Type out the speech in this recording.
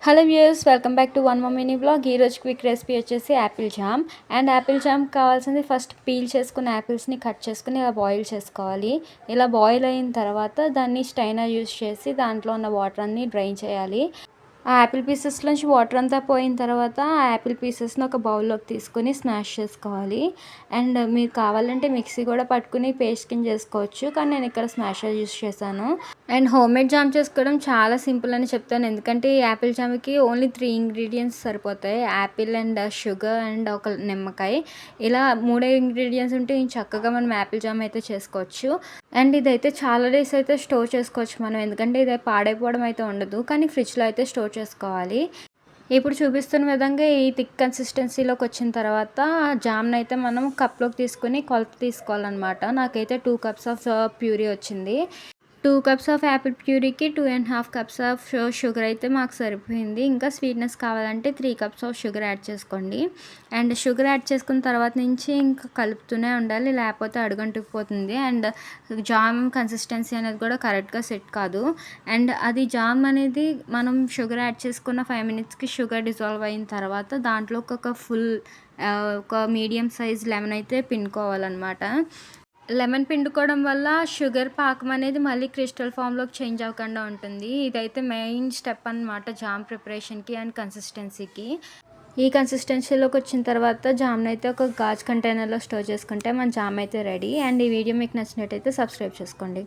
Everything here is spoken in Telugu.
Hello viewers, welcome back to one more mini blog. ఈరోజు క్విక్ రెసిపీ వచ్చేసి Apple jam. And Apple jam కావాల్సింది ఫస్ట్ పీల్ చేసుకున్న యాపిల్స్ని కట్ చేసుకుని ఇలా బాయిల్ చేసుకోవాలి. ఇలా బాయిల్ అయిన తర్వాత దాన్ని స్టైనర్ యూస్ చేసి దాంట్లో ఉన్న వాటర్ అన్ని డ్రైన్ చేయాలి. ఆ యాపిల్ పీసెస్లోంచి వాటర్ అంతా పోయిన తర్వాత ఆ యాపిల్ పీసెస్ని ఒక బౌల్లోకి తీసుకొని స్మాష్ చేసుకోవాలి. అండ్ మీరు కావాలంటే మిక్సీ కూడా పట్టుకుని పేస్ట్ కింద చేసుకోవచ్చు, కానీ నేను ఇక్కడ స్మాషర్ యూస్ చేశాను. అండ్ హోమ్మేడ్ జామ్ చేసుకోవడం చాలా సింపుల్ అని చెప్తాను, ఎందుకంటే ఈ యాపిల్ జామ్కి ఓన్లీ 3 ఇంగ్రీడియంట్స్ సరిపోతాయి. యాపిల్ అండ్ షుగర్ అండ్ ఒక నిమ్మకాయ. ఇలా 3 ఇంగ్రీడియంట్స్ ఉంటే చక్కగా మనం యాపిల్ జామ్ అయితే చేసుకోవచ్చు. అండ్ ఇదైతే చాలా డేస్ అయితే స్టోర్ చేసుకోవచ్చు మనం, ఎందుకంటే ఇది పాడైపోవడం అయితే ఉండదు, కానీ ఫ్రిడ్జ్లో అయితే స్టోర్ చేసుకోవాలి. ఇప్పుడు చూపిస్తున్న విధంగా ఈ థిక్ కన్సిస్టెన్సీలోకి వచ్చిన తర్వాత జామ్ని అయితే మనం కప్లోకి తీసుకుని కొలత తీసుకోవాలన్నమాట. నాకైతే 2 కప్స్ ఆఫ్ ప్యూరీ వచ్చింది. 2 కప్స్ ఆఫ్ యాపిల్ ప్యూరీకి 2.5 కప్స్ ఆఫ్ షుగర్ అయితే మాకు సరిపోయింది. ఇంకా స్వీట్నెస్ కావాలంటే 3 కప్స్ ఆఫ్ షుగర్ యాడ్ చేసుకోండి. అండ్ షుగర్ యాడ్ చేసుకున్న తర్వాత నుంచి ఇంకా కలుపుతూనే ఉండాలి, లేకపోతే అడుగంటుకుపోతుంది. అండ్ జామ్ కన్సిస్టెన్సీ అనేది కూడా కరెక్ట్గా సెట్ కాదు. అండ్ అది జామ్ అనేది మనం షుగర్ యాడ్ చేసుకున్న 5 మినిట్స్కి షుగర్ డిజాల్వ్ అయిన తర్వాత దాంట్లో ఒక మీడియం సైజ్ లెమన్ అయితే పిండుకోవాలన్నమాట. లెమన్ పిండుకోవడం వల్ల షుగర్ పాకం అనేది మళ్ళీ క్రిస్టల్ ఫామ్లోకి చేంజ్ అవ్వకుండా ఉంటుంది. ఇదైతే మెయిన్ స్టెప్ అన్నమాట జామ్ ప్రిపరేషన్కి అండ్ కన్సిస్టెన్సీకి. ఈ కన్సిస్టెన్సీలోకి వచ్చిన తర్వాత జామ్ని అయితే ఒక గాజు కంటైనర్లో స్టోర్ చేసుకుంటే మన జామ్ అయితే రెడీ. అండ్ ఈ వీడియో మీకు నచ్చినట్టయితే సబ్స్క్రైబ్ చేసుకోండి.